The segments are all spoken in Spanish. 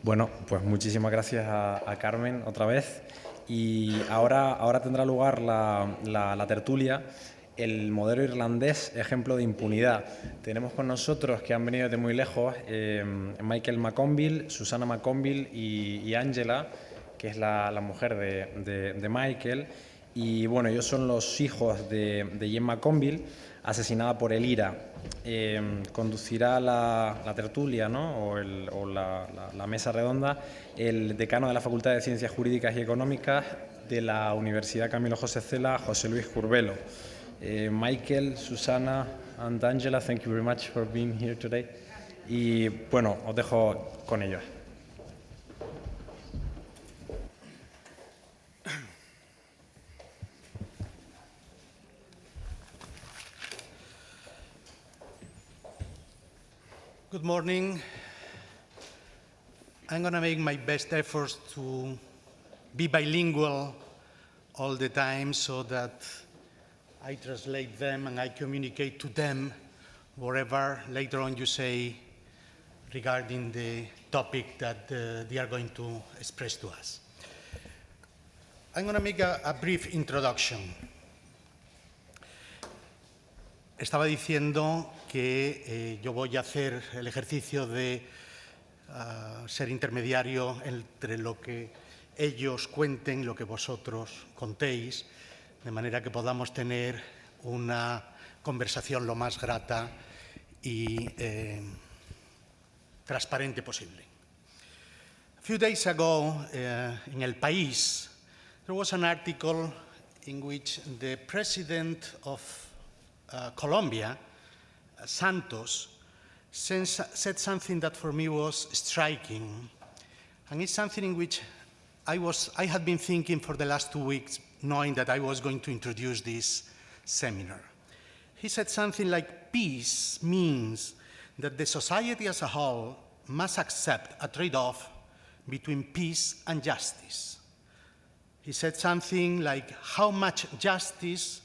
Bueno, pues muchísimas gracias a Carmen otra vez. Y ahora tendrá lugar la tertulia, el modelo irlandés, ejemplo de impunidad. Tenemos con nosotros, que han venido de muy lejos, Michael McConville, Susana McConville y Angela, que es la mujer de Michael. Y bueno, ellos son los hijos de Jean McConville, asesinada por el IRA. Conducirá la tertulia, ¿no? o la mesa redonda el decano de la Facultad de Ciencias Jurídicas y Económicas de la Universidad Camilo José Cela, José Luis Curbelo. Michael, Susana and Angela, thank you very much for being here today. Y bueno, os dejo con ellos. Good morning. I'm going to make my best efforts to be bilingual all the time so that I translate them and I communicate to them whatever later on you say regarding the topic that they are going to express to us. I'm going to make a brief introduction. Estaba diciendo que yo voy a hacer el ejercicio de ser intermediario entre lo que ellos cuenten y lo que vosotros contéis, de manera que podamos tener una conversación lo más grata y transparente posible. A few days ago, in El País, there was an article in which the president of Colombia, Santos, said something that for me was striking, and it's something in which I had been thinking for the last 2 weeks, knowing that I was going to introduce this seminar. He said something like, peace means that the society as a whole must accept a trade-off between peace and justice. He said something like, how much justice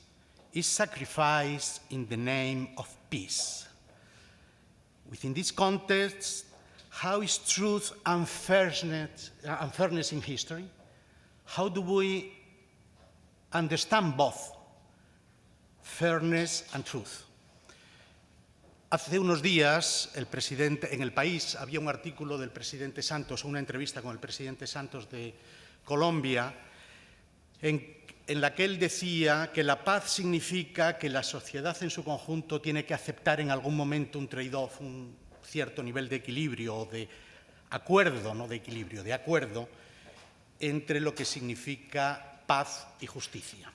is sacrificed in the name of peace. Within this context, how is truth and fairness in history? How do we understand both fairness and truth? Hace unos días, en El País había un artículo del presidente Santos, una entrevista con el presidente Santos de Colombia, en la que él decía que la paz significa que la sociedad en su conjunto tiene que aceptar en algún momento un trade-off, un cierto nivel de equilibrio o de acuerdo, no de equilibrio, de acuerdo entre lo que significa paz y justicia.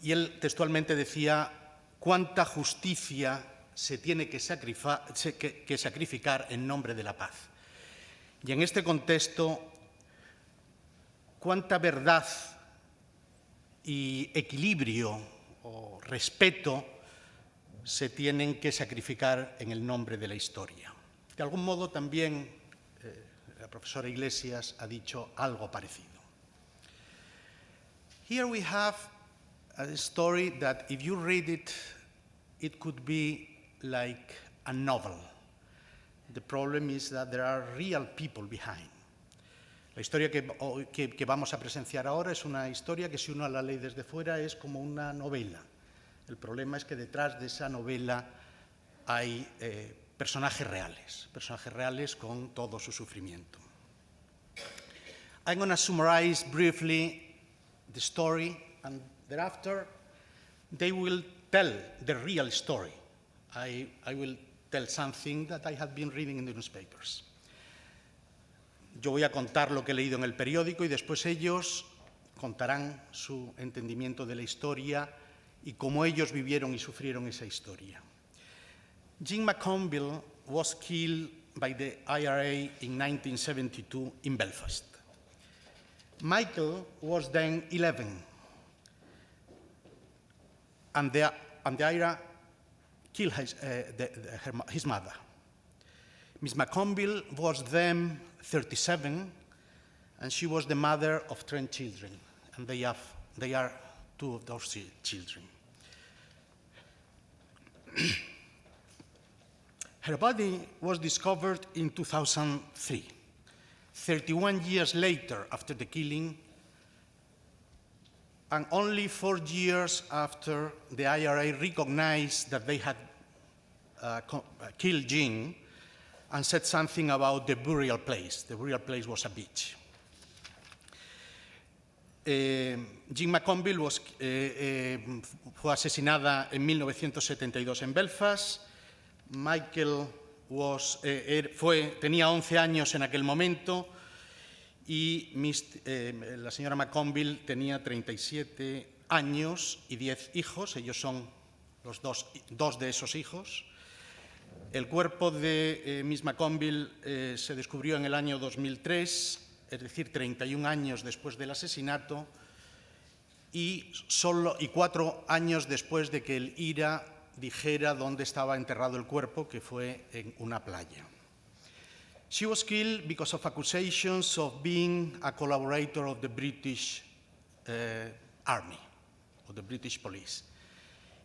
Y él textualmente decía, ¿cuánta justicia se tiene que sacrificar en nombre de la paz? Y en este contexto, ¿cuánta verdad y equilibrio o respeto se tienen que sacrificar en el nombre de la historia? De algún modo también la profesora Iglesias ha dicho algo parecido. Here we have a story that if you read it, it could be like a novel. The problem is that there are real people behind. La historia que vamos a presenciar ahora es una historia que si uno la lee desde fuera es como una novela. El problema es que detrás de esa novela hay personajes reales con todo su sufrimiento. I'm going to summarize briefly the story, and thereafter they will tell the real story. I will tell something that I have been reading in the newspapers. Yo voy a contar lo que he leído en el periódico y después ellos contarán su entendimiento de la historia y cómo ellos vivieron y sufrieron esa historia. Jean McConville was killed by the IRA in 1972 in Belfast. Michael was then 11, and the IRA killed his mother. Miss McConville was then 37, and she was the mother of 10 children, and they are 2 of those children. Her body was discovered in 2003. 31 years later after the killing, and only 4 years after the IRA recognized that they had killed Jean and said something about the burial place. The burial place was a beach. Jean McConville fue asesinada en 1972 en Belfast. Michael tenía 11 años en aquel momento y la señora McConville tenía 37 años y 10 hijos. Ellos son los dos de esos hijos. El cuerpo de Miss McConville se descubrió en el año 2003, es decir, 31 años después del asesinato y 4 años después de que el IRA dijera dónde estaba enterrado el cuerpo, que fue en una playa. She was killed because of accusations of being a collaborator of the British Army, or the British Police.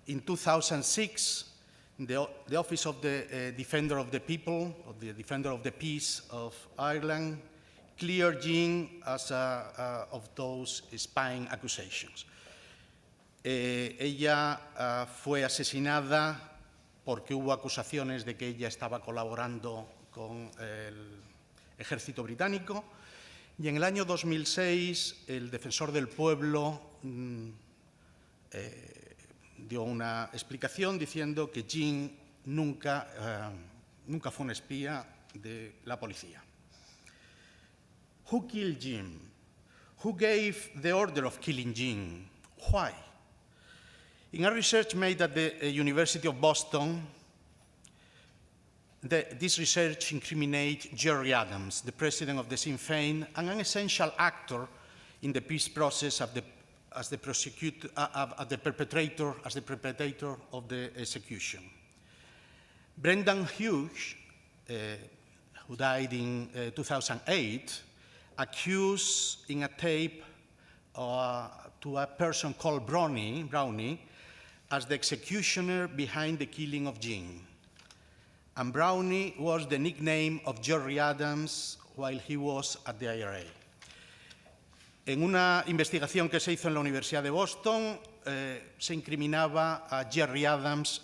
In 2006, the Office of the Defender of the People, or the Defender of the Peace of Ireland, cleared Jean as of those spying accusations. Ella fue asesinada porque hubo acusaciones de que ella estaba colaborando con el ejército británico, y en el año 2006 el defensor del pueblo dio una explicación diciendo que Jean nunca fue una espía de la policía. Who killed Jean? Who gave the order of killing Jean? Why? In a research made at the University of Boston, this research incriminates Gerry Adams, the president of the Sinn Féin, and an essential actor in the peace process as the perpetrator of the execution. Brendan Hughes, who died in 2008, accused in a tape to a person called Brownie as the executioner behind the killing of Jean. And Brownie was the nickname of Gerry Adams while he was at the IRA. En una investigación que se hizo en la Universidad de Boston, se incriminaba a Gerry Adams,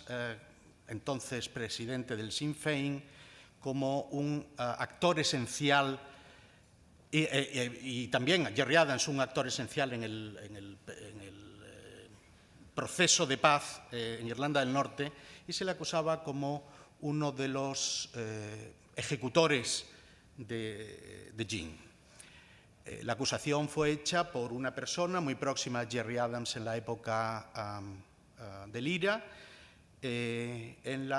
entonces presidente del Sinn Féin, como un actor esencial, y también a Gerry Adams, un actor esencial en el proceso de paz en Irlanda del Norte, y se le acusaba como uno de los ejecutores de Jean. La acusación fue hecha por una persona muy próxima a Gerry Adams en la época del IRA, en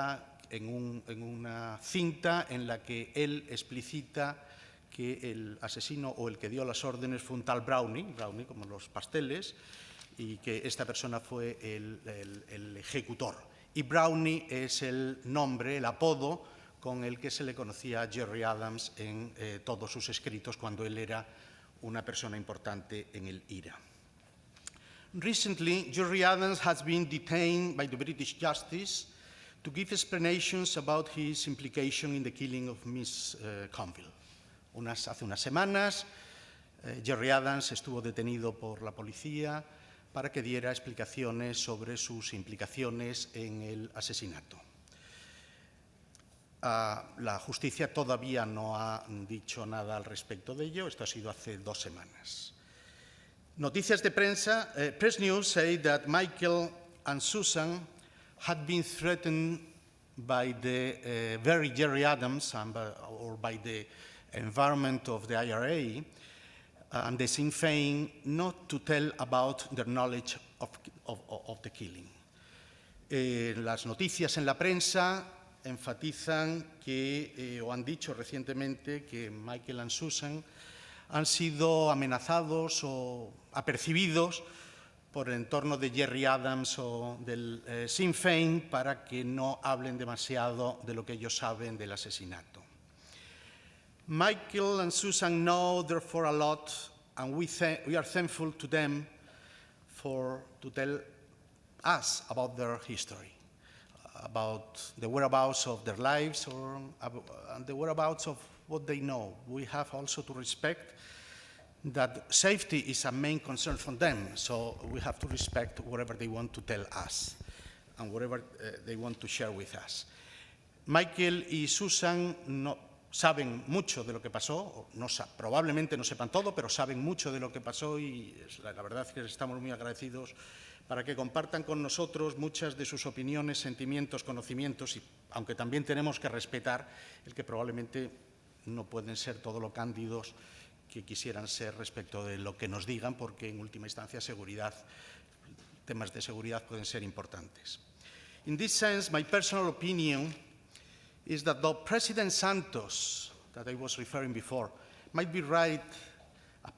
una cinta en la que él explicita que el asesino o el que dio las órdenes fue un tal Brownie como los pasteles, y que esta persona fue el ejecutor. Y Brownie es el nombre, el apodo con el que se le conocía a Gerry Adams en todos sus escritos cuando él era una persona importante en el IRA. Recently, Gerry Adams has been detained by the British Justice to give explanations about his implication in the killing of Miss Conville. Hace unas semanas, Gerry Adams estuvo detenido por la policía para que diera explicaciones sobre sus implicaciones en el asesinato. La justicia todavía no ha dicho nada al respecto de ello. Esto ha sido hace 2 semanas. Noticias de prensa, press news say that Michael and Susan had been threatened by the very Gerry Adams or by the environment of the IRA and the Sinn Féin not to tell about their knowledge of the killing. Las noticias en la prensa enfatizan que, o han dicho recientemente, que Michael y Susan han sido amenazados o apercibidos por el entorno de Gerry Adams o del Sinn Féin para que no hablen demasiado de lo que ellos saben del asesinato. Michael and Susan know, therefore, a lot, and we are thankful to them to tell us about their history, about the whereabouts of their lives and the whereabouts of what they know. We have also to respect that safety is a main concern for them, so we have to respect whatever they want to tell us and whatever they want to share with us. Michael y Susan no saben mucho de lo que pasó, probablemente no sepan todo, pero saben mucho de lo que pasó y la verdad es que estamos muy agradecidos para que compartan con nosotros muchas de sus opiniones, sentimientos, conocimientos, y aunque también tenemos que respetar el que probablemente no pueden ser todo lo cándidos que quisieran ser respecto de lo que nos digan, porque en última instancia temas de seguridad pueden ser importantes. In this sense, my personal opinion is that though President Santos, that I was referring before, might be right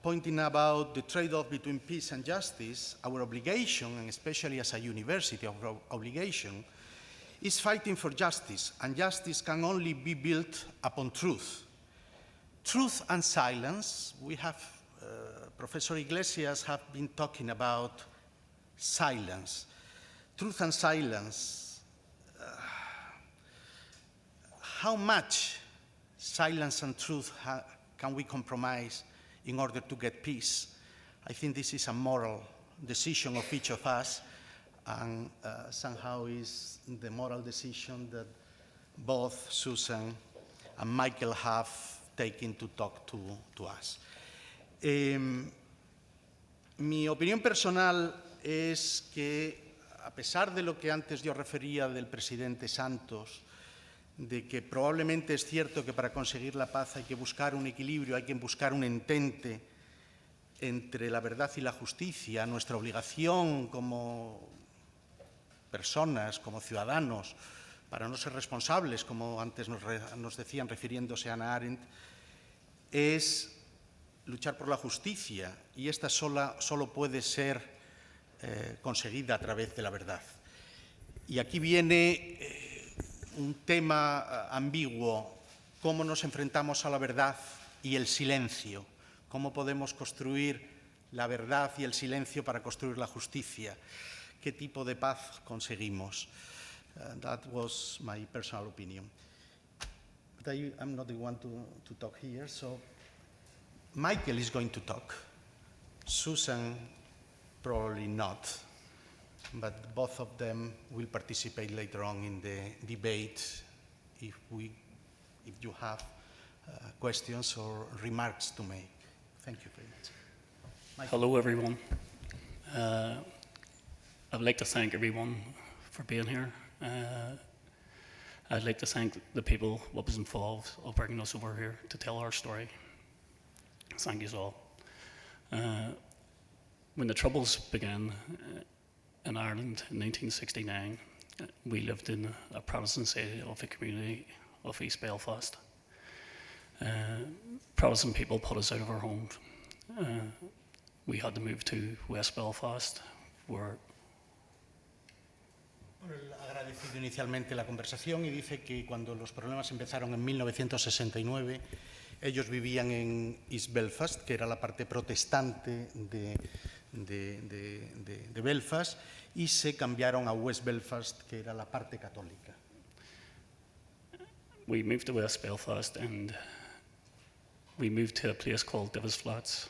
pointing about the trade-off between peace and justice, our obligation, and especially as a university, our obligation, is fighting for justice, and justice can only be built upon truth. Truth and silence, we have, Professor Iglesias have been talking about silence. Truth and silence, how much silence and truth can we compromise in order to get peace? I think this is a moral decision of each of us, and somehow is the moral decision that both Susan and Michael have taken to talk to us. Mi opinión personal es que, a pesar de lo que antes yo refería del presidente Santos, de que probablemente es cierto que para conseguir la paz hay que buscar un equilibrio, hay que buscar un entente entre la verdad y la justicia, nuestra obligación como personas, como ciudadanos, para no ser responsables, como antes nos decían refiriéndose a Hannah Arendt, es luchar por la justicia, y esta solo puede ser conseguida a través de la verdad. Y aquí viene un tema ambiguo: cómo nos enfrentamos a la verdad y el silencio, cómo podemos construir la verdad y el silencio para construir la justicia, qué tipo de paz conseguimos. That was my personal opinion. But I'm not the one to talk here, so Michael is going to talk. Susan probably not, but both of them will participate later on in the debate if you have questions or remarks to make. Thank you very much. Michael. Hello, everyone. I'd like to thank everyone for being here. I'd like to thank the people what was involved of bringing us over here to tell our story. Thank you all. When the Troubles began in Ireland in 1969, we lived in a Protestant city of the community of East Belfast. Protestant people put us out of our homes. We had to move to West Belfast, where... Él ha agradecido inicialmente la conversación y dice que cuando los problemas empezaron en 1969, ellos vivían en East Belfast, que era la parte protestante de Belfast, y se cambiaron a West Belfast, que era la parte católica. We moved to West Belfast and we moved to a place called Divis Flats.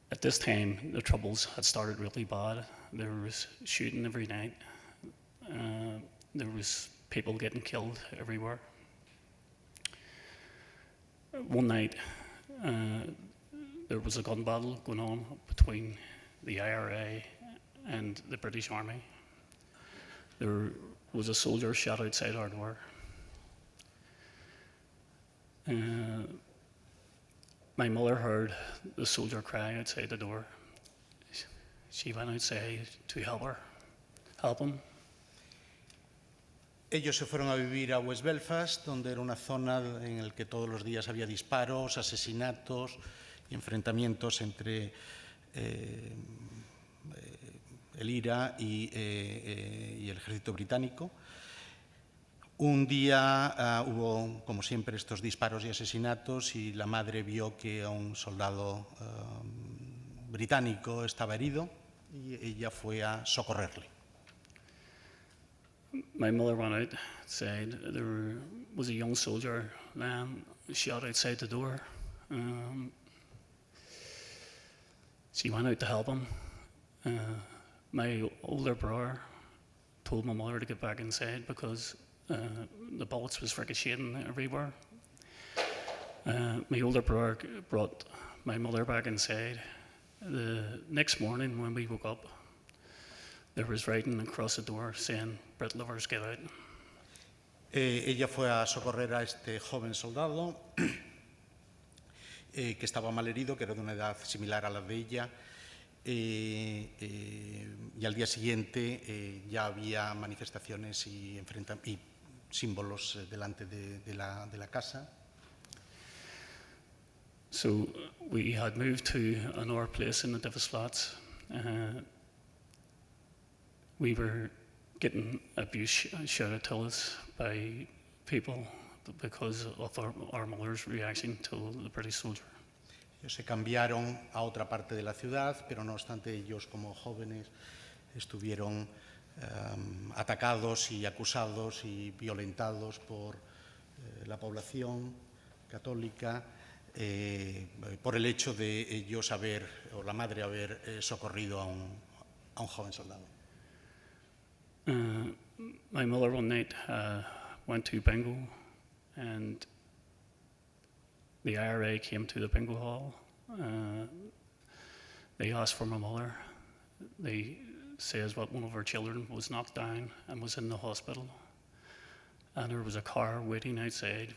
At this time, the Troubles had started really bad. There was shooting every night. There was people getting killed everywhere. One night, there was a gun battle going on between the IRA and the British Army. There was a soldier shot outside our door. My mother heard the soldier cry outside the door. She went outside to help him. Ellos se fueron a vivir a West Belfast, donde era una zona en la que todos los días había disparos, asesinatos y enfrentamientos entre el IRA y el ejército británico. Un día hubo, como siempre, estos disparos y asesinatos, y la madre vio que un soldado británico estaba herido y ella fue a socorrerle. My mother went outside. There was a young soldier lying shot outside the door. She went out to help him. My older brother told my mother to get back inside because the bullets was ricocheting everywhere. My older brother brought my mother back inside. The next morning when we woke up, there was writing across the door saying, "Brit lovers, get out." Ella fue a socorrer a este joven soldado que estaba mal herido, que era de una edad similar a la de ella, y al día siguiente ya había manifestaciones y símbolos delante de la casa. So we had moved to another place in the Divis flats. We were getting abuse shouted to us by people because of our mother's reaction to the British soldier. Ellos se cambiaron a otra parte de la ciudad, pero no obstante ellos como jóvenes estuvieron atacados y acusados y violentados por la población católica por el hecho de ellos o la madre haber socorrido a un joven soldado. My mother one night went to bingo, and the IRA came to the bingo hall. They asked for my mother. They says that one of her children was knocked down and was in the hospital, and there was a car waiting outside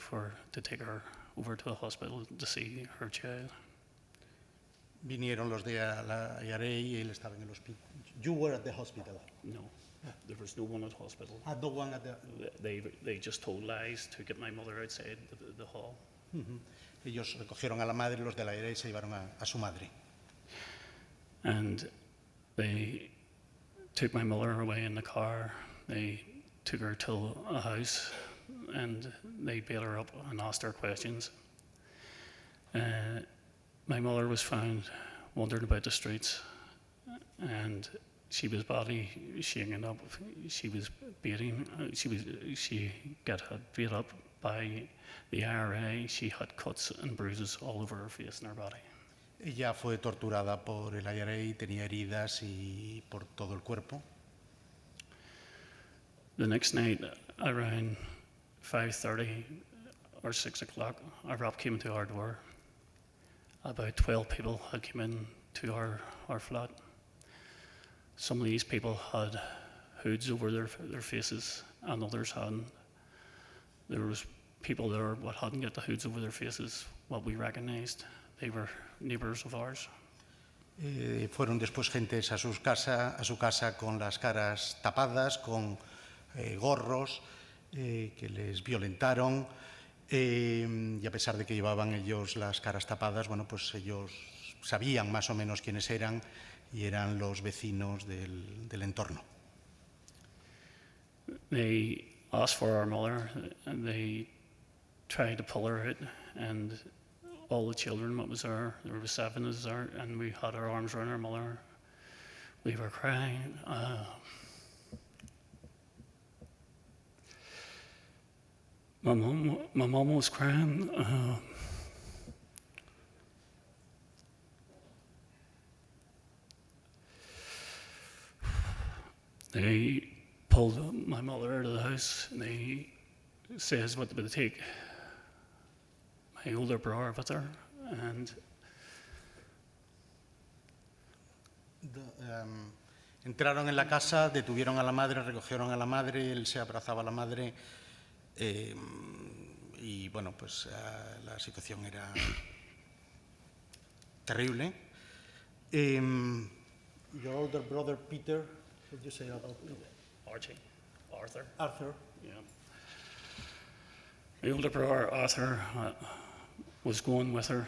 to take her over to the hospital to see her child. Vinieron los de la IRA y él estaba en el hospital. You were at the hospital? No, there was no one at the hospital. No one at the... They just told lies to get my mother outside the hall. Ellos recogieron a la madre, los de la IRA, y se llevaron a su madre. And they took my mother away in the car. They took her to a house and they bailed her up and asked her questions. My mother was found wandering about the streets, and she was badly shaken up. She was beating. She got beat up by the IRA. She had cuts and bruises all over her face and her body. Ella fue torturada por el IRA y tenía heridas y por todo el cuerpo. The next night, around 5:30 or 6 o'clock, a rap came to our door. About 12 people had come in to our flat. Some of these people had hoods over their faces and others hadn't. There was people there that hadn't got the hoods over their faces, what we recognized. They were neighbors of ours. Fueron después gentes a su casa con las caras tapadas, con gorros que les violentaron, y a pesar de que llevaban ellos las caras tapadas, bueno, pues ellos sabían más o menos quiénes eran y eran los vecinos del entorno. They asked for our mother and they tried to pull her out, and all the children that was there were 7 of us there, and we had our arms around our mother. We were crying. My mom was crying. They pulled my mother out of the house, and they says what they would take my older brother with her, and entraron en la casa, detuvieron a la madre, recogieron a la madre, él se abrazaba a la madre, y bueno, pues la situación era terrible. Your older brother Peter, what did you say about Arthur? Yeah. My older brother Arthur was going with her.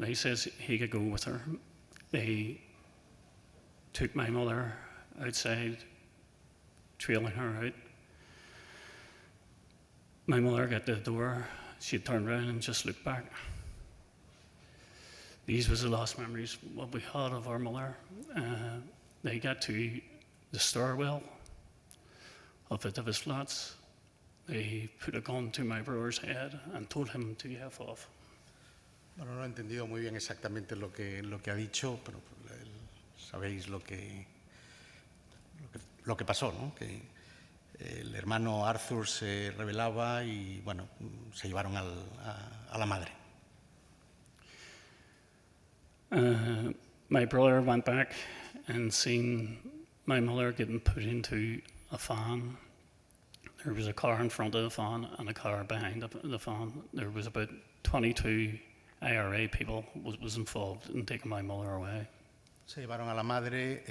He says he could go with her. They took my mother outside, trailing her out. My mother got to the door. She turned around and just looked back. These was the last memories what we had of our mother. They got to the stairwell of the Divis flats. They put a gun to my brother's head and told him to F off. Bueno, no he entendido muy bien exactamente lo que ha dicho, pero sabéis lo que pasó, ¿no? Que el hermano Arthur se rebelaba y, bueno, se llevaron a la madre. My brother went back and seen my mother getting put into a van. There was a car in front of the van and a car behind the van. There was about 22 IRA people was involved in taking my mother away. Se llevaron a la madre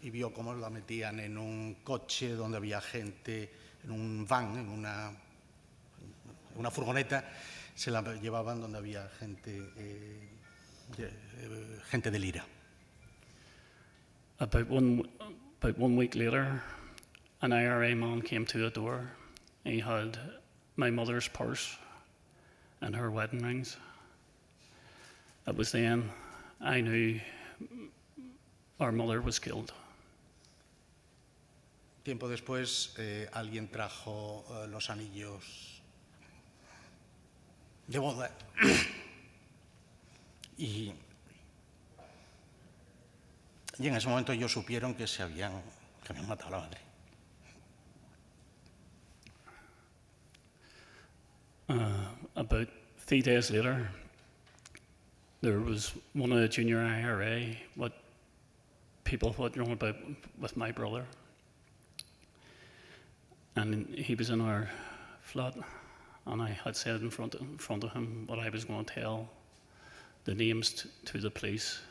y vio cómo la metían en un coche donde había gente, en un van, en una furgoneta, se la llevaban donde había gente del IRA. About one week later, an IRA man came to the door. He had my mother's purse and her wedding rings. It was then I knew our mother was killed. Tiempo después, alguien trajo los anillos de boda y en ese momento ellos supieron que habían matado a la madre. About 3 days later, there was one of the junior IRA, what people had known about with my brother. And he was in our flat, and I had said in front of him what I was going to tell the names to the police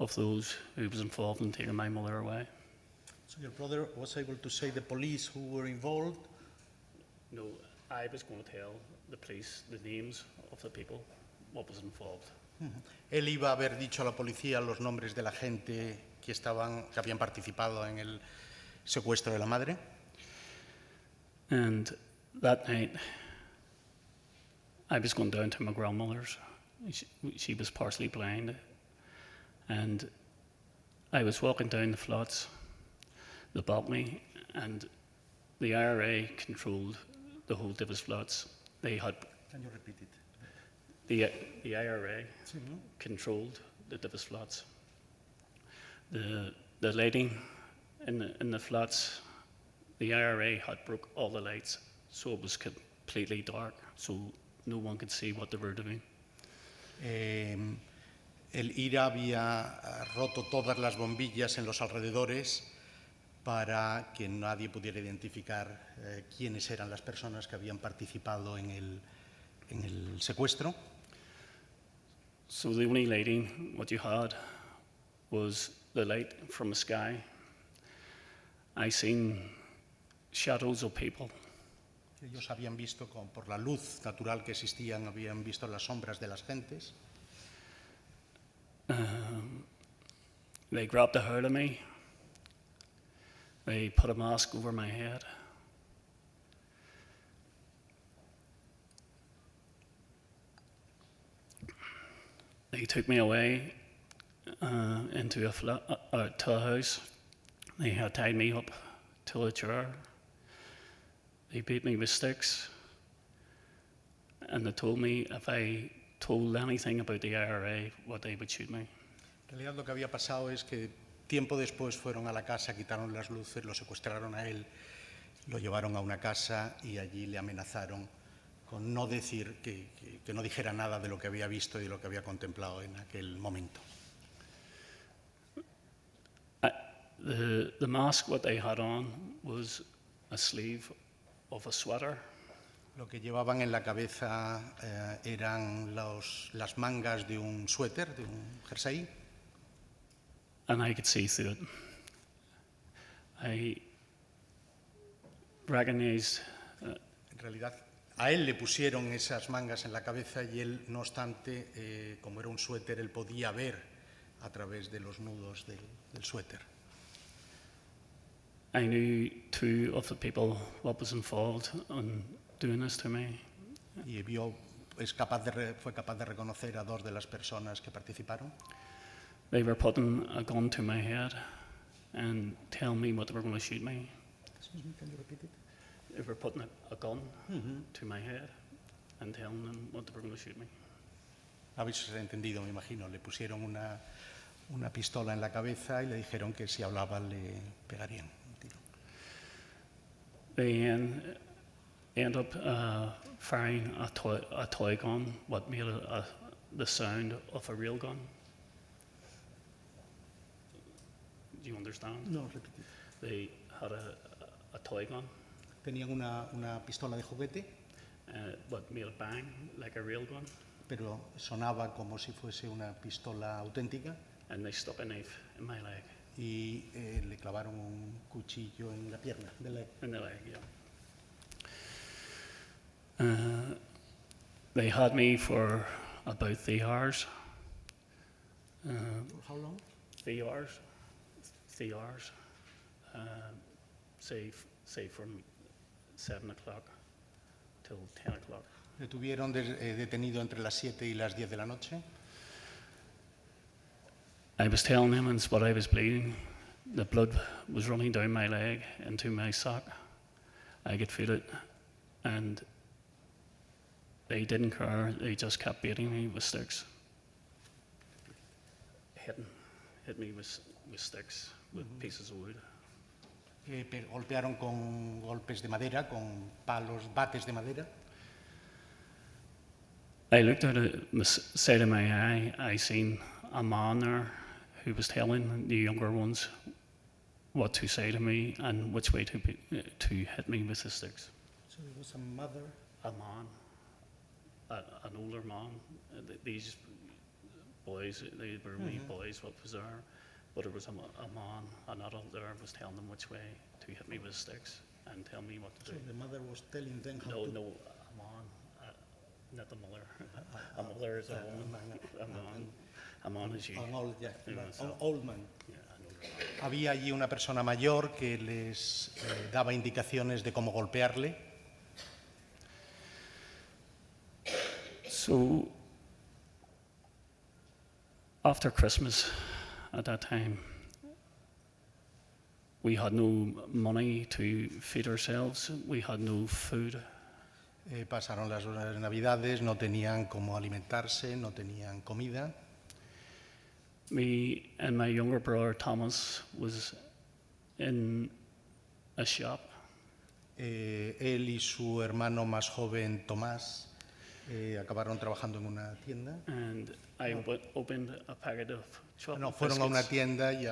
of those who was involved in taking my mother away. So your brother was able to say the police who were involved? No, I was going to tell the police the names of the people, what was involved. Él iba a haber dicho a la policía los nombres de la gente que habían participado en el secuestro de la madre. And that night, I was going down to my grandmother's. She was partially blind. And I was walking down the flats, the balcony, and the IRA controlled the whole Divis flats. They had. Can you repeat it? The IRA controlled the Divis flats. The lighting in the flats, the IRA had broke all the lights, so it was completely dark, so no one could see what they were doing. El IRA había roto todas las bombillas en los alrededores para que nadie pudiera identificar quiénes eran las personas que habían participado en el secuestro. So the only lighting what you had was the light from the sky. I seen shadows of people. Ellos habían visto, por la luz natural que existían, habían visto las sombras de las gentes. They grabbed the hair of me. They put a mask over my head. They took me away into to a house. They had tied me up to a chair. They beat me with sticks. And they told me if I told anything about the IRA, what they would shoot me. En realidad lo que había pasado es que tiempo después fueron a la casa, quitaron las luces, lo secuestraron a él, lo llevaron a una casa y allí le amenazaron con no decir, que no dijera nada de lo que había visto y de lo que había contemplado en aquel momento. The mask what they had on was a sleeve of a sweater. Lo que llevaban en la cabeza eran las mangas de un suéter, de un jersey. And I could see through it. I recognized. En realidad, a él le pusieron esas mangas en la cabeza y él, no obstante, como era un suéter, él podía ver a través de los nudos del suéter. I knew two of the people what was involved in doing this to me. Y fue capaz de reconocer a dos de las personas que participaron. They were putting a gun to my head and telling me what they were going to shoot me. Excuse me, can you repeat it? They were putting a gun to my head and telling them what they were going to shoot me. Habéis entendido, me imagino. Le pusieron una pistola en la cabeza y le dijeron que si hablaba le pegarían un tiro. They end up firing a toy gun, what made the sound of a real gun. Do you understand? No, repite. They had a toy gun, Tenían una pistola de juguete, what made it bang like a real gun, pero sonaba como si fuese una pistola auténtica, and they stuck a knife in my leg. y le clavaron un cuchillo en la pierna de la... In the leg, yeah. They had me for about 3 hours. How long? 3 hours. 3 hours. Say from 7 o'clock till 10 o'clock. Le tuvieron detenido entre las 7 y las 10 de la noche. I was telling him and what I was bleeding. The blood was running down my leg into my sock. I could feel it, and they didn't care. They just kept beating me with sticks. Hit me with sticks, with pieces of wood. Golpearon con golpes de madera, con palos, bates de madera. I looked at the side of my eye. I seen a man there who was telling the younger ones what to say to me and which way to hit me with the sticks. So it was a mother. A man, an older man. These boys, they were wee boys, what was there. But there was a man, an adult there, was telling them which way to hit me with sticks and tell me what to So do. the mother was telling them how No, to... no, a man, not the mother. A mother is a woman. A man is you. An old, yeah, Yeah, an so- old man. Yeah, an older man. Había allí una persona mayor que les daba indicaciones de cómo golpearle. So, after Christmas, at that time, we had no money to feed ourselves. We had no food. Pasaron las Navidades, no tenían cómo alimentarse, no tenían comida. Me and my younger brother Thomas was in a shop, Él y su hermano más joven, Tomás, acabaron trabajando en una tienda. and I opened a packet of chocolate No, fueron a una biscuits, tienda y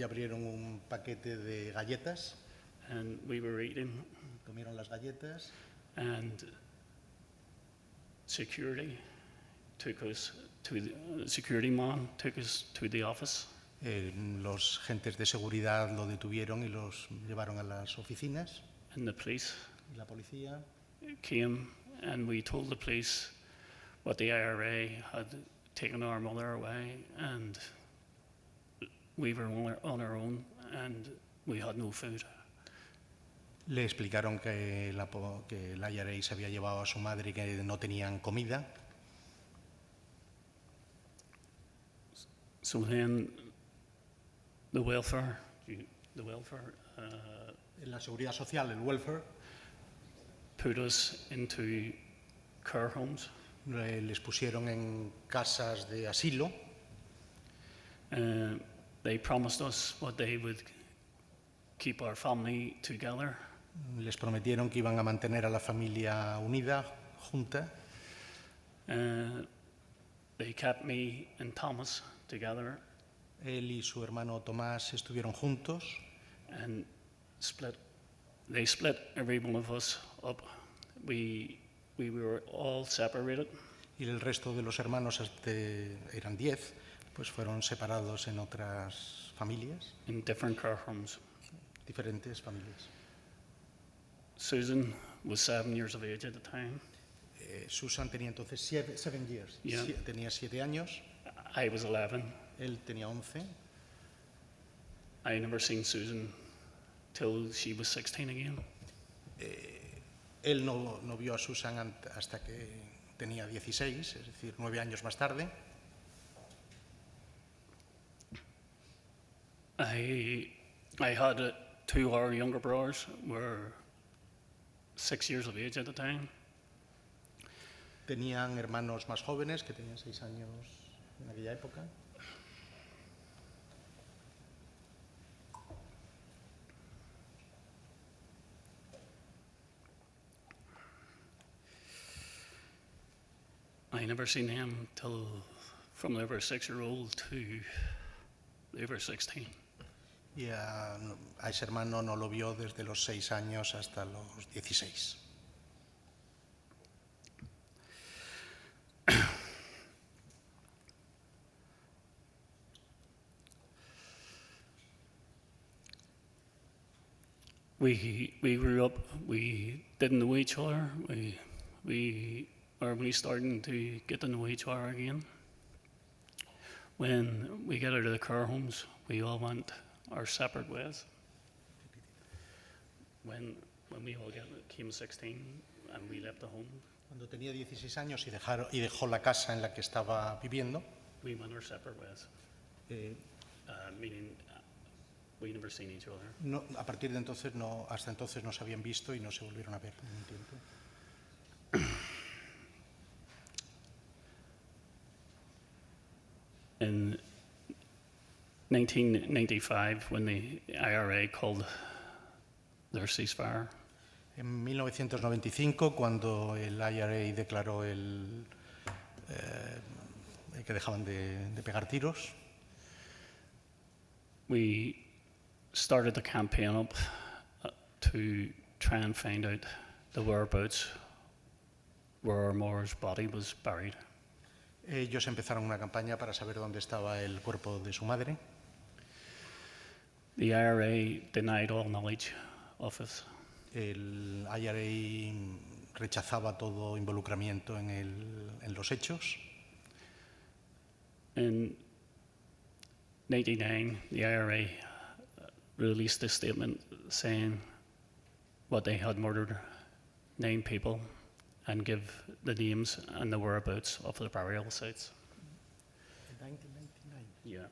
abrieron un paquete de galletas, and we were eating, comieron las galletas. and security took us to the security man took us to the office, Los agentes de seguridad lo detuvieron y los llevaron a las oficinas. and the police Y la policía came, and we told the police what the IRA had taken our mother away, and we were on our own, and we had no food. le explicaron que el IRA se había llevado a su madre y que no tenían comida. So then, the welfare, En la seguridad social, el welfare, put us into care homes. les pusieron en casas de asilo. They promised us what they would keep our family together. Les prometieron que iban a mantener a la familia unida, junta. They kept me and Thomas together Él y su hermano Tomás estuvieron juntos and they split every one of us up. We were all separated. y el resto de los hermanos, eran 10, pues fueron separados en otras familias, In different care homes. diferentes familias. Susan was 7 years of age at the time. Susan tenía entonces 7 years, Yeah. tenía 7 años, I was 11. él tenía 11. I never seen Susan till she was 16 again. Él no vio a Susan hasta que tenía 16, es decir, 9 años más tarde. I had two of our younger brothers were 6 years of age at the time. Tenían hermanos más jóvenes que tenían 6 años en aquella época. I never seen him till from they were 6-year-old to they were 16. Y a ese hermano no lo vio desde los 6 años hasta los 16. We grew up, we didn't know each other. We are only starting to get to know each other again. When we get out of the care homes, we all went our separate ways. When we all came 16 and we left the home, Cuando tenía 16 años y dejó la casa en la que estaba viviendo, we went our separate ways. Meaning we never seen each other. no, a partir de entonces hasta entonces no se habían visto y no se volvieron a ver en un tiempo. In 1995, when the IRA called their ceasefire, En 1995, cuando el IRA declaró que dejaban de pegar tiros, we started the campaign up to try and find out the whereabouts where our mother's body was buried. ellos empezaron una campaña para saber dónde estaba el cuerpo de su madre. The IRA denied all knowledge of it. El IRA rechazaba todo involucramiento en los hechos. In 1999, the IRA released a statement saying what they had murdered 9 people and give the names and the whereabouts of the burial sites. En 1999. Yeah.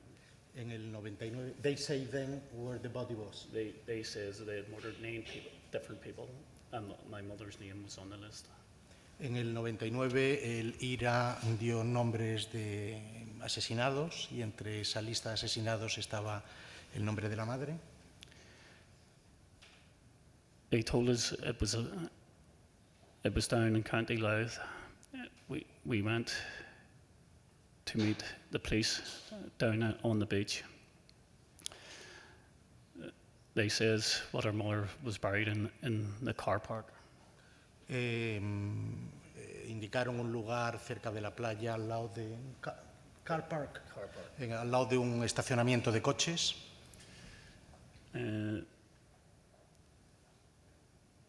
En el 99, they say then where the body was. They says they had murdered 9 people, different people, and my mother's name was on the list. En el 99 el IRA dio nombres de asesinados y entre esa lista de asesinados estaba el nombre de la madre. They told us it was down in County Louth. We went to meet the police down on the beach. They says what our mother was buried in the car park. Indicaron un lugar cerca de la playa al lado de car park. Al lado de un estacionamiento de coches.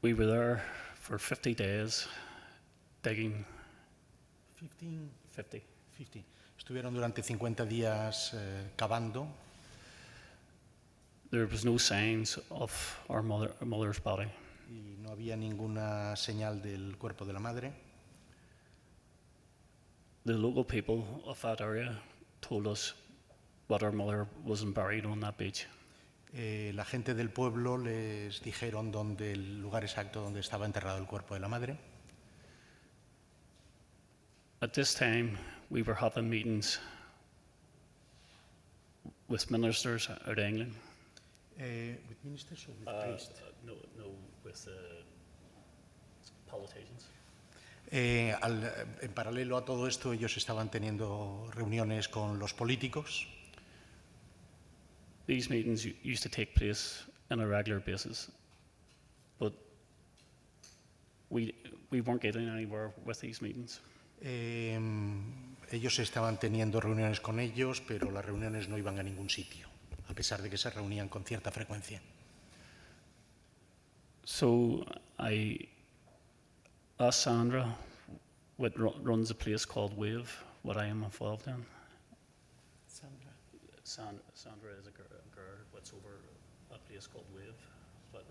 We were there for 50 days digging. 50. Estuvieron durante 50 días cavando. There was no signs of our mother's body. Y no había ninguna señal del cuerpo de la madre. The local people of that area told us what our mother wasn't buried on that beach. La gente del pueblo les dijeron el lugar exacto donde estaba enterrado el cuerpo de la madre. At this time, we were having meetings with ministers out of England. With ministers or with priests? No, with politicians. En paralelo a todo esto, ellos estaban teniendo reuniones con los políticos. These meetings used to take place on a regular basis, but we weren't getting anywhere with these meetings. Ellos estaban teniendo reuniones con ellos, pero las reuniones no iban a ningún sitio, a pesar de que se reunían con cierta frecuencia. So I asked Sandra, what runs a place called Wave, what I am involved in. Sandra is a girl what's over a place called Wave, but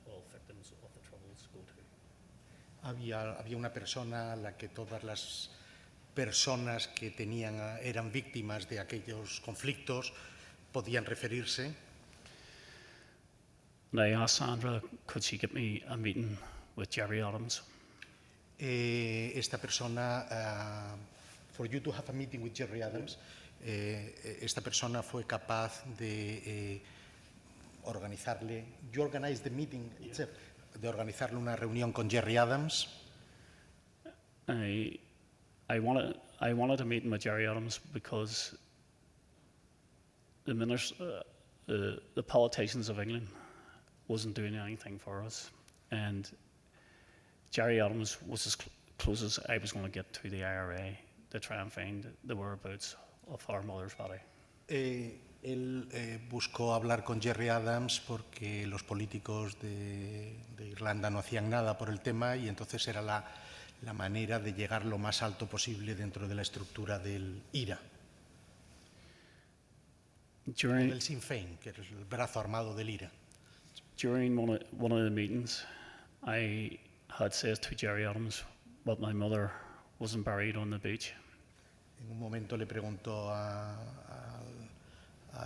all victims of the Troubles go to. Había una persona a la que todas las personas que eran víctimas de aquellos conflictos podían referirse. And I asked Sandra, could she get me a meeting with Jerry Adams? Esta persona, for you to have a meeting with Jerry Adams, esta persona fue capaz de organizarle, you organized the meeting itself, de organizarle una reunión con Jerry Adams. I wanted a meeting with Jerry Adams because the politicians of England wasn't doing anything for us, and Jerry Adams was as close as I was going to get to the IRA to try and find the whereabouts of our mother's body. Él buscó hablar con Jerry Adams porque los políticos de Irlanda no hacían nada por el tema, y entonces era la manera de llegar lo más alto posible dentro de la estructura del IRA, del Sinn Féin, que es el brazo armado del IRA. During one of the meetings, I had said to Jerry Adams that my mother wasn't buried on the beach. En un momento le preguntó a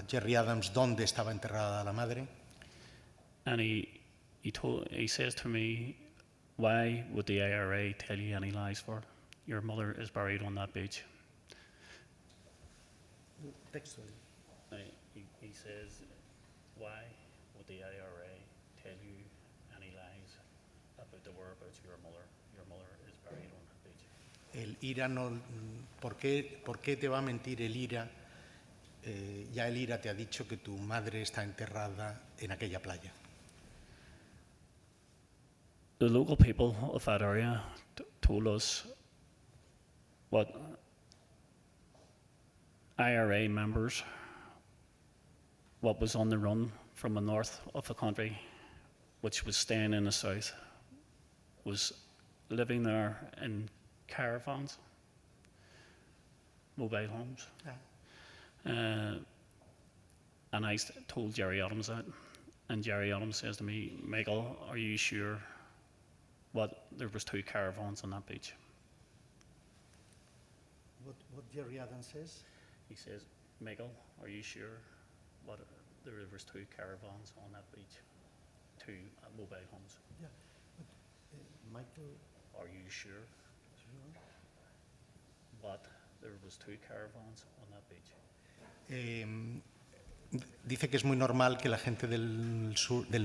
Jerry Adams dónde estaba enterrada la madre. And he says to me, why would the IRA tell you any lies for? Your mother is buried on that beach. He says, why would the IRA tell you any lies about the whereabouts of your mother? Your mother is buried on that beach. El IRA no, ¿por qué te va a mentir el IRA? Ya el IRA te ha dicho que tu madre está enterrada en aquella playa. The local people of that area told us what IRA members, what was on the run from the north of the country, which was staying in the south, was living there in caravans, mobile homes. And I told Jerry Adams that, and Jerry Adams says to me, Michael, are you sure there was 2 caravans on that beach? What Jerry Adams says? He says, Michael, are you sure there was 2 caravans on that beach, 2 mobile homes? Yeah, Michael, are you sure there was 2 caravans on that beach? Dice que es muy normal que la gente del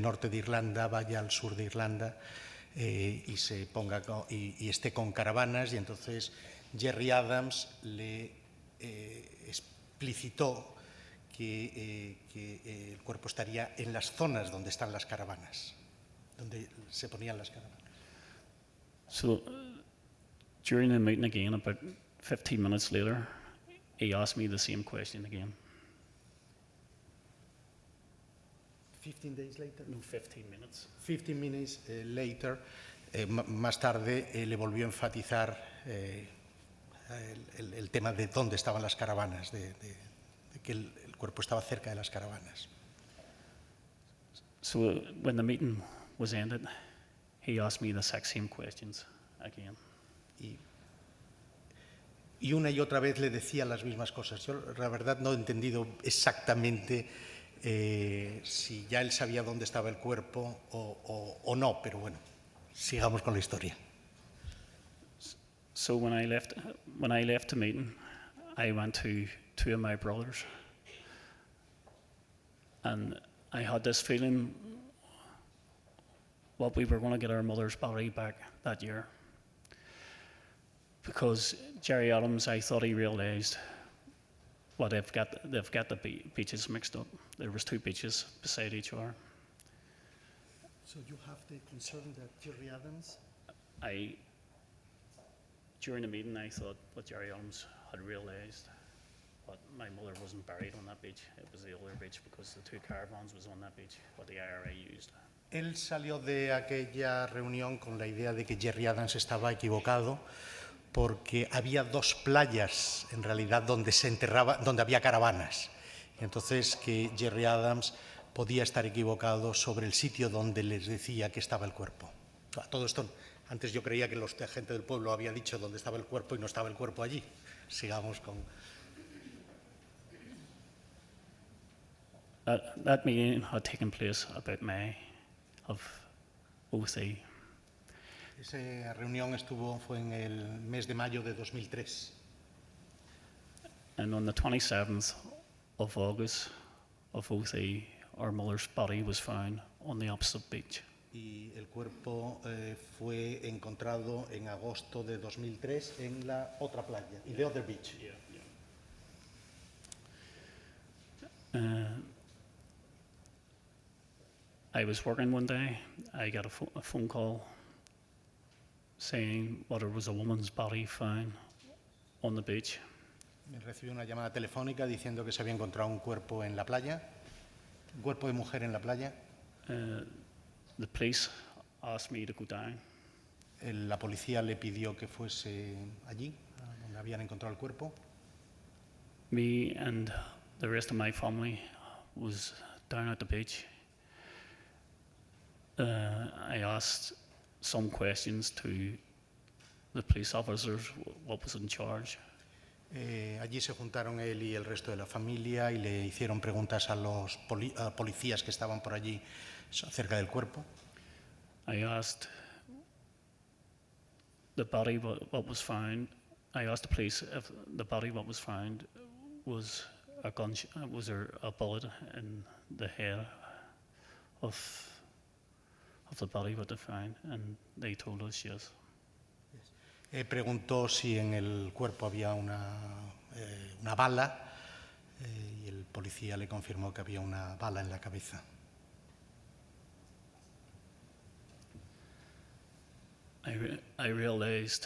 norte de Irlanda vaya al sur de Irlanda y se ponga y esté con caravanas, y entonces Jerry Adams le explicitó que el cuerpo estaría en las zonas donde están las caravanas, donde se ponían las caravanas. So during the meeting again, about 15 minutes later, he asked me the same question again. 15 days later? No, 15 minutes. 15 minutes later, más tarde le volvió a enfatizar el tema de dónde estaban las caravanas, de que el cuerpo estaba cerca de las caravanas. So when the meeting was ended, he asked me the exact same questions again. Y una y otra vez le decía las mismas cosas. Yo, la verdad, no he entendido exactamente si ya él sabía dónde estaba el cuerpo o no, pero bueno, sigamos con la historia. So when I left the meeting, I went to 2 of my brothers, and I had this feeling that we were going to get our mother's body back that year. Because Jerry Adams, I thought he realised what they've got the beaches mixed up. There was 2 beaches beside each other. So you have the concern that Jerry Adams? During the meeting, I thought that Jerry Adams had realised that my mother wasn't buried on that beach. It was the other beach because the 2 caravans was on that beach, what the IRA used. Él salió de aquella reunión con la idea de que Jerry Adams estaba equivocado, porque había 2 playas en realidad donde se enterraba, donde había caravanas. Entonces que Jerry Adams podía estar equivocado sobre el sitio donde les decía que estaba el cuerpo. Todo esto, antes yo creía que la gente del pueblo había dicho dónde estaba el cuerpo y no estaba el cuerpo allí. Sigamos con... That meeting had taken place about May of XII. Esa reunión fue en el mes de mayo de 2003. And on the 27th of August of XII, our mother's body was found on the opposite beach. Y el cuerpo fue encontrado en agosto de 2003 en la otra playa, in the other beach. I was working one day, I got a phone call saying there was a woman's body found on the beach. Recibí una llamada telefónica diciendo que se había encontrado un cuerpo en la playa, un cuerpo de mujer en la playa. The police asked me to go down. La policía le pidió que fuese allí, donde habían encontrado el cuerpo. Me and the rest of my family was down at the beach. I asked some questions to the police officers, what was in charge. Allí se juntaron él y el resto de la familia y le hicieron preguntas a los policías que estaban por allí acerca del cuerpo. I asked the body what was found. I asked the police if the body what was found was a bullet in the head of the body what they found, and they told us yes. Preguntó si en el cuerpo había una bala y el policía le confirmó que había una bala en la cabeza. I realized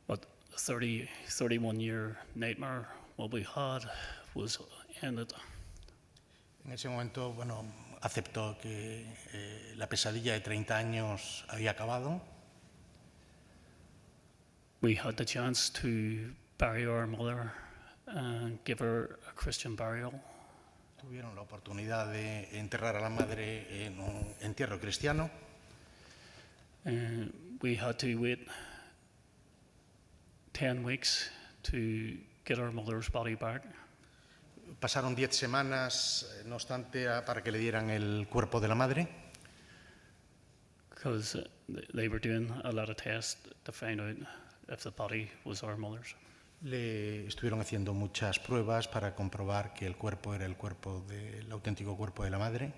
what the 31-year nightmare what we had was ended. En ese momento, aceptó que la pesadilla de 30 años había acabado. We had the chance to bury our mother and give her a Christian burial. Tuvieron la oportunidad de enterrar a la madre en un entierro cristiano. We had to wait 10 weeks to get our mother's body back. Pasaron 10 semanas, no obstante, para que le dieran el cuerpo de la madre. Because they were doing a lot of tests to find out if the body was our mother's. Le estuvieron haciendo muchas pruebas para comprobar que el cuerpo era el auténtico cuerpo de la madre.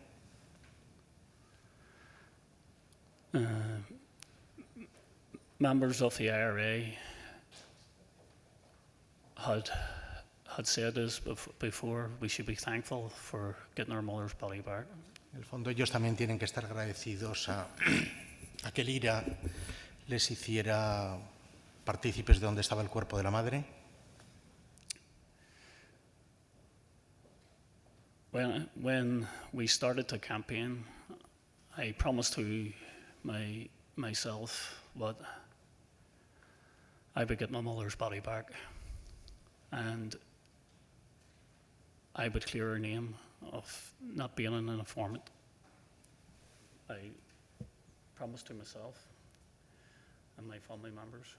Members of the IRA had said this before, we should be thankful for getting our mother's body back. En el fondo, ellos también tienen que estar agradecidos a que el IRA les hiciera partícipes de dónde estaba el cuerpo de la madre. When we started the campaign, I promised to myself that I would get my mother's body back, and I would clear her name of not being an informant. I promised to myself and my family members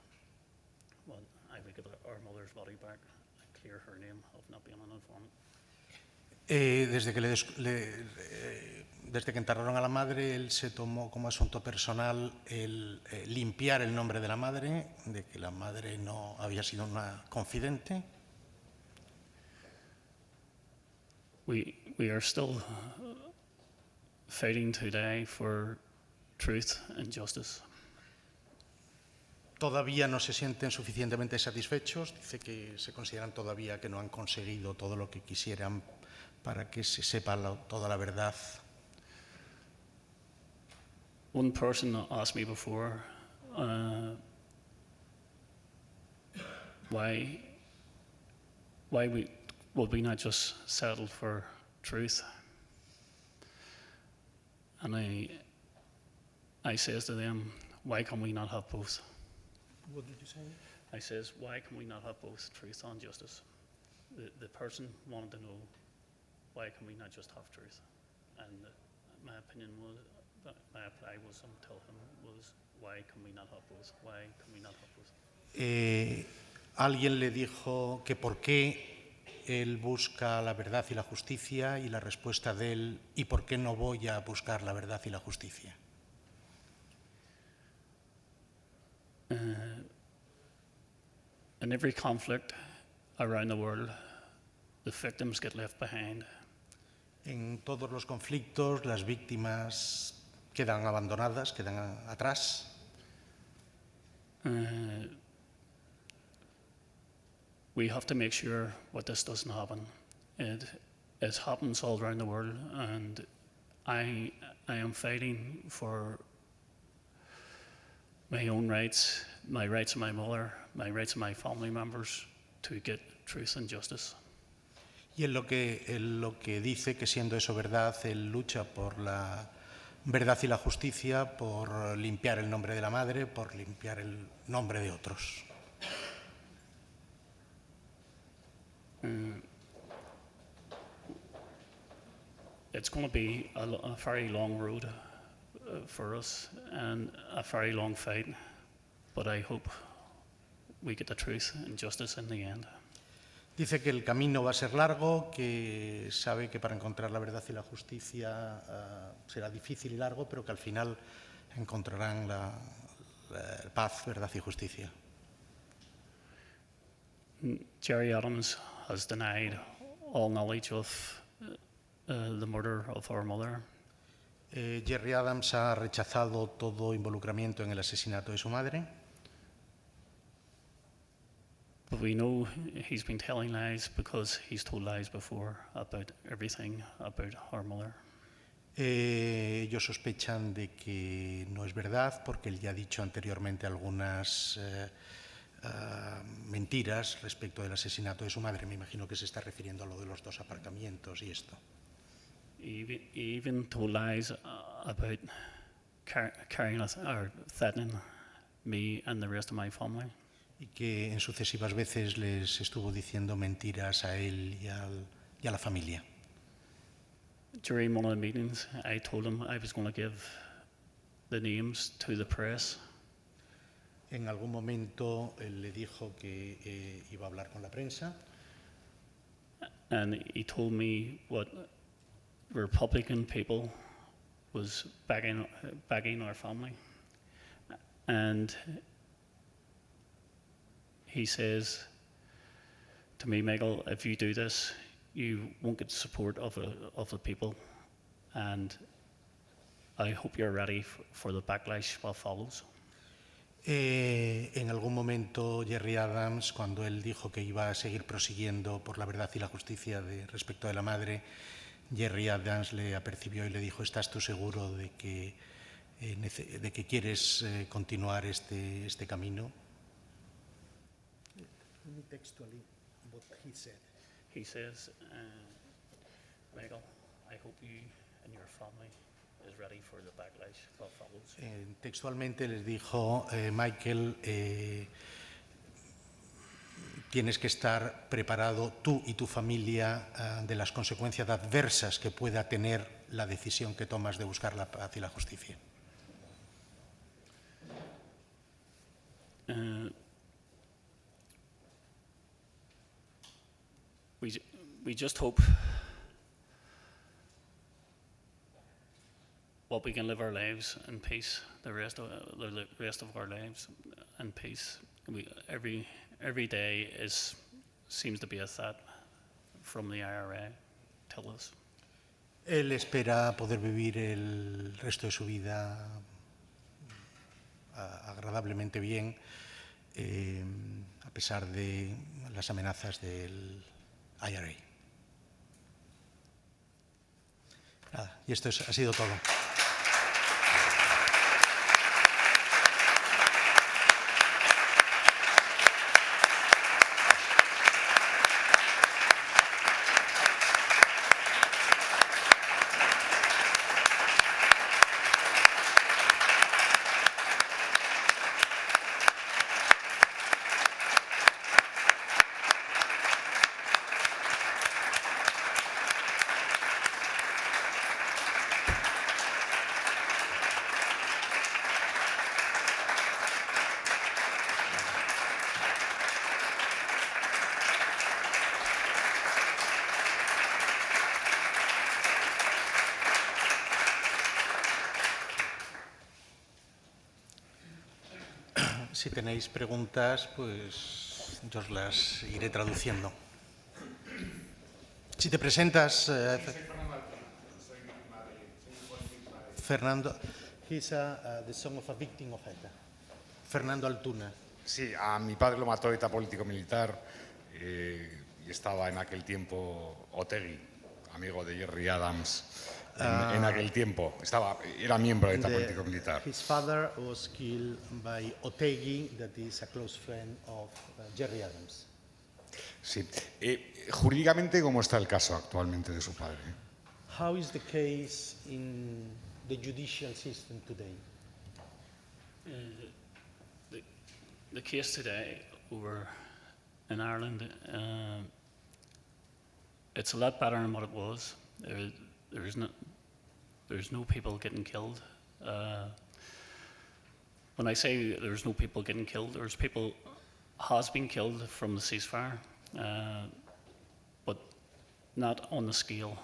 that I would get our mother's body back and clear her name of not being an informant. Desde que enterraron a la madre, él se tomó como asunto personal el limpiar el nombre de la madre, de que la madre no había sido una confidente. We are still fighting today for truth and justice. Todavía no se sienten suficientemente satisfechos. Dice que se consideran todavía que no han conseguido todo lo que quisieran para que se sepa toda la verdad. One person asked me before, why would we not just settle for truth? And I says to them, why can we not have both? What did you say? I says, why can we not have both truth and justice? The person wanted to know, why can we not just have truth? And my opinion was, my reply was tell him was, why can we not have both? Why can we not have both? Alguien le dijo que por qué él busca la verdad y la justicia, y la respuesta de él, ¿y por qué no voy a buscar la verdad y la justicia? In every conflict around the world, the victims get left behind. En todos los conflictos, las víctimas quedan abandonadas, quedan atrás. We have to make sure that this doesn't happen. It happens all around the world, and I am fighting for my own rights, my rights of my mother, my rights of my family members, to get truth and justice. Y en lo que dice que, siendo eso verdad, él lucha por la verdad y la justicia, por limpiar el nombre de la madre, por limpiar el nombre de otros. It's going to be a very long road for us, and a very long fight, but I hope we get the truth and justice in the end. Dice que el camino va a ser largo, que sabe que para encontrar la verdad y la justicia será difícil y largo, pero que al final encontrarán la paz, verdad y justicia. Jerry Adams has denied all knowledge of the murder of our mother. Jerry Adams ha rechazado todo involucramiento en el asesinato de su madre. But we know he's been telling lies because he's told lies before about everything about our mother. Ellos sospechan de que no es verdad porque él ya ha dicho anteriormente algunas mentiras respecto del asesinato de su madre. Me imagino que se está refiriendo a lo de los 2 aparcamientos y esto. He even told lies about carrying us or threatening me and the rest of my family. Y que en sucesivas veces les estuvo diciendo mentiras a él y a la familia. During one of the meetings, I told him I was going to give the names to the press. En algún momento él le dijo que iba a hablar con la prensa. And he told me what Republican people was backing our family. And he says to me, Michael, if you do this, you won't get the support of the people, and I hope you're ready for the backlash that follows. En algún momento Jerry Adams, cuando él dijo que iba a seguir prosiguiendo por la verdad y la justicia respecto de la madre, Jerry Adams le apercibió y le dijo: ¿estás tú seguro de que quieres continuar este camino? Textually, what he said. He says, Michael, I hope you and your family is ready for the backlash that follows. Textualmente les dijo: Michael, tienes que estar preparado tú y tu familia de las consecuencias adversas que pueda tener la decisión que tomas de buscar la paz y la justicia. We just hope that we can live our lives in peace, the rest of our lives in peace. Every day seems to be a threat from the IRA. Tell us. Él espera poder vivir el resto de su vida agradablemente bien, a pesar de las amenazas del IRA. Nada, y esto ha sido todo. Si tenéis preguntas, pues yo os las iré traduciendo. Si te presentas, Fernando, he's the son of a victim of ETA. Fernando Altuna. Sí, a mi padre lo mató ETA político-militar y estaba en aquel tiempo Otegi, amigo de Jerry Adams. En aquel tiempo era miembro de ETA político-militar. His father was killed by Otegi, that is a close friend of Jerry Adams. Sí. Jurídicamente, ¿cómo está el caso actualmente de su padre? How is the case in the judicial system today? The case today over in Ireland, it's a lot better than what it was. There's no people getting killed. When I say there's no people getting killed, there's people has been killed from the ceasefire, but not on the scale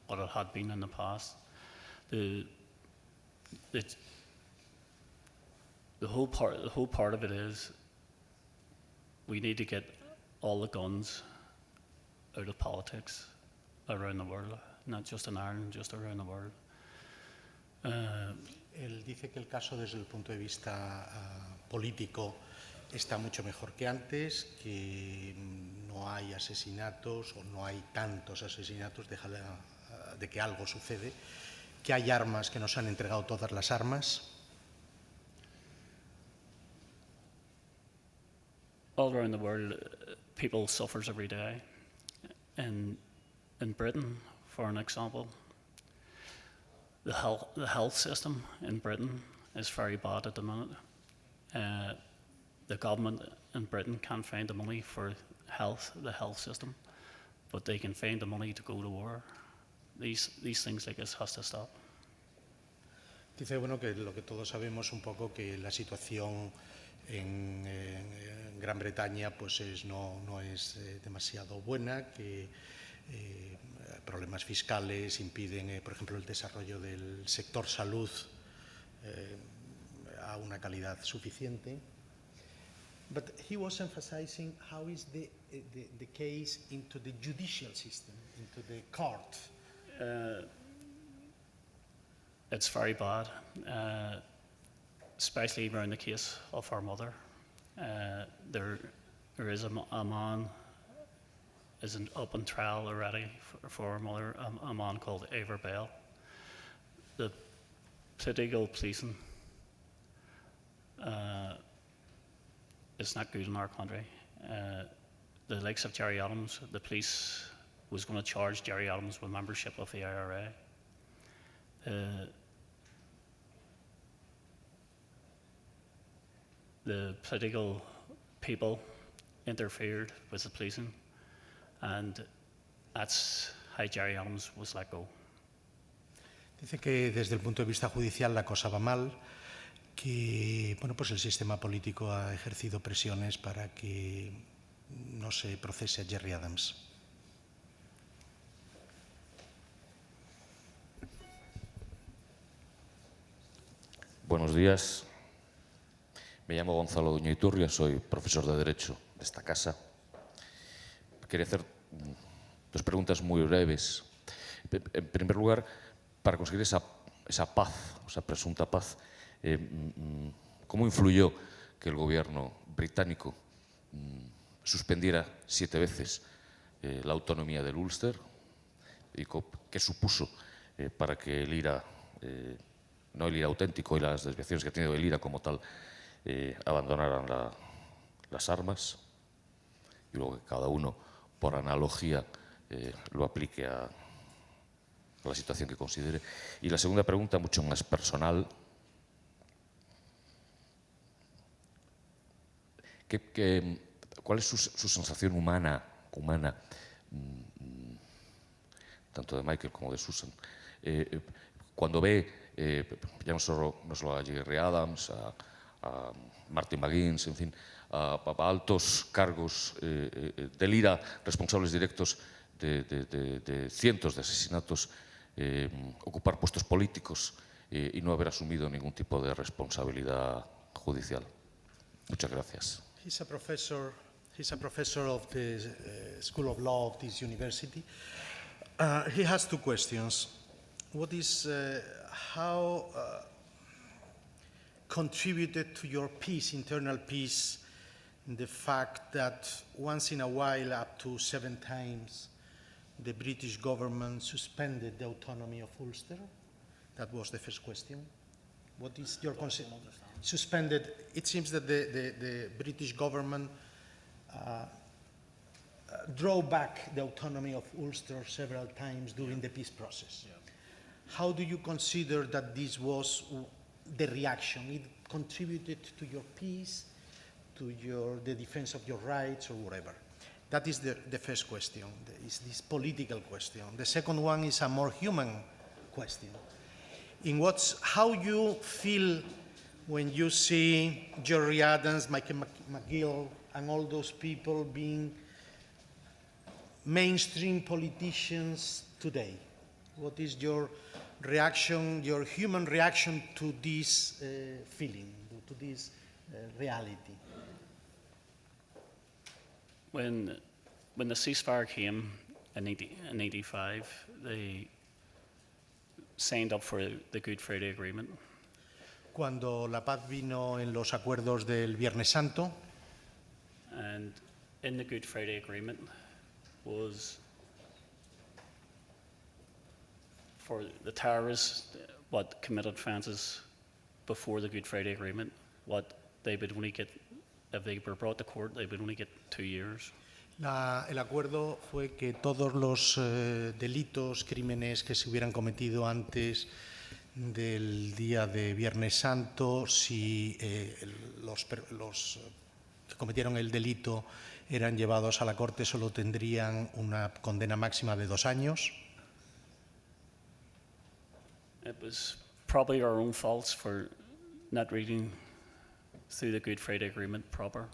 what it had been in the past. The whole part of it is we need to get all the guns out of politics around the world, not just in Ireland, just around the world. Él dice que el caso desde el punto de vista político está mucho mejor que antes, que no hay asesinatos o no hay tantos asesinatos, de que algo sucede, que hay armas, que nos han entregado todas las armas. All around the world, people suffers every day. In Britain, for an example, the health system in Britain is very bad at the minute. The government in Britain can't find the money for the health system, but they can find the money to go to war. These things like this has to stop. Dice, bueno, que lo que todos sabemos un poco, que la situación en Gran Bretaña pues no es demasiado buena, que problemas fiscales impiden, por ejemplo, el desarrollo del sector salud a una calidad suficiente. But he was emphasizing how is the case into the judicial system, into the court. It's very bad, especially around the case of our mother. There is a man isn't up on trial already for our mother, a man called Aver Bell. The political policing is not good in our country. The likes of Jerry Adams, the police was going to charge Jerry Adams with membership of the IRA. The political people interfered with the policing, and that's how Jerry Adams was let go. Dice que desde el punto de vista judicial la cosa va mal, que bueno, pues el sistema político ha ejercido presiones para que no se procese a Jerry Adams. Buenos días. Me llamo Gonzalo Duño-Iturria, soy profesor de Derecho de esta casa. Quería hacer dos preguntas muy breves. En primer lugar, para conseguir esa paz, esa presunta paz, ¿cómo influyó que el gobierno británico suspendiera 7 veces la autonomía del Ulster? ¿Y qué supuso para que el IRA, no el IRA auténtico y las desviaciones que ha tenido el IRA como tal, abandonaran las armas? Y luego que cada uno, por analogía, lo aplique a la situación que considere. Y la segunda pregunta, mucho más personal. ¿Cuál es su sensación humana, tanto de Michael como de Susan, cuando ve, ya no solo a Jerry Adams, a Martin McGuinness, en fin, a altos cargos del IRA, responsables directos de cientos de asesinatos, ocupar puestos políticos y no haber asumido ningún tipo de responsabilidad judicial? Muchas gracias. He's a professor of the School of Law of this university. He has two questions. What is how contributed to your peace, internal peace, the fact that once in a while, up to 7 times, the British government suspended the autonomy of Ulster? That was the first question. What is your suspended? It seems that the British government drew back the autonomy of Ulster several times during the peace process. Yeah. How do you consider that this was the reaction? It contributed to your peace, to the defense of your rights, or whatever? That is the first question, is this political question. The second one is a more human question. How you feel when you see Gerry Adams, Michael McGill, and all those people being mainstream politicians today? What is your reaction, your human reaction to this feeling, to this reality? When the ceasefire came in 1985, they signed up for the Good Friday Agreement. Cuando la paz vino en los acuerdos del Viernes Santo, and in the Good Friday Agreement was for the terrorists what committed offences before the Good Friday Agreement, what they would only get, if they were brought to court, they would only get 2 years. El acuerdo fue que todos los delitos, crímenes que se hubieran cometido antes del día de Viernes Santo, si los que cometieron el delito eran llevados a la corte, solo tendrían una condena máxima de 2 años. It was probably our own faults for not reading through the Good Friday Agreement proper.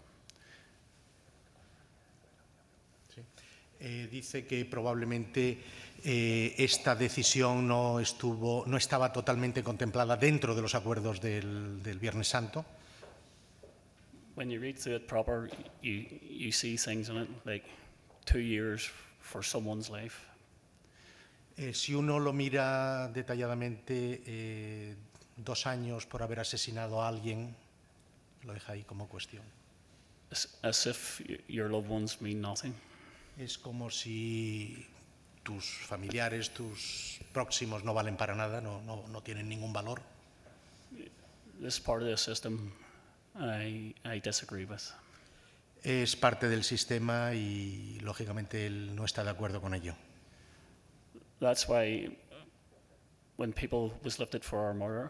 Dice que probablemente esta decisión no estaba totalmente contemplada dentro de los acuerdos del Viernes Santo. When you read through it proper, you see things in it like 2 years for someone's life. Si uno lo mira detalladamente, 2 años por haber asesinado a alguien, lo deja ahí como cuestión. As if your loved ones mean nothing. Es como si tus familiares, tus próximos no valen para nada, no tienen ningún valor. This part of the system I disagree with. Es parte del sistema y lógicamente él no está de acuerdo con ello. That's why when people was lifted for our murder,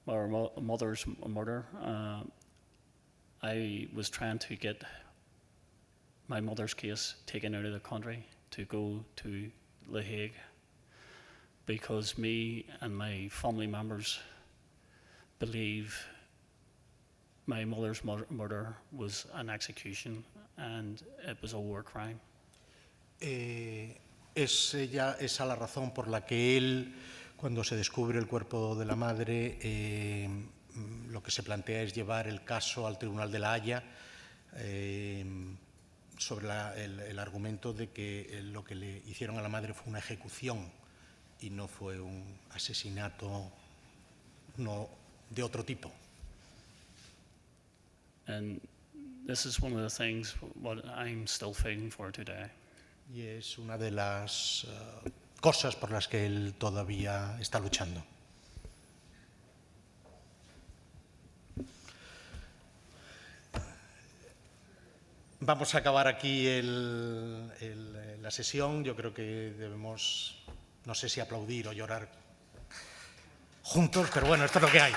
our mother's murder, I was trying to get my mother's case taken out of the country to go to The Hague, because me and my family members believe my mother's murder was an execution and it was a war crime. Es esa la razón por la que él, cuando se descubre el cuerpo de la madre, lo que se plantea es llevar el caso al Tribunal de la Haya, sobre el argumento de que lo que le hicieron a la madre fue una ejecución y no fue un asesinato de otro tipo. And this is one of the things what I'm still fighting for today. Y es una de las cosas por las que él todavía está luchando. Vamos a acabar aquí la sesión. Yo creo que debemos, no sé si aplaudir o llorar juntos, pero bueno, esto es lo que hay.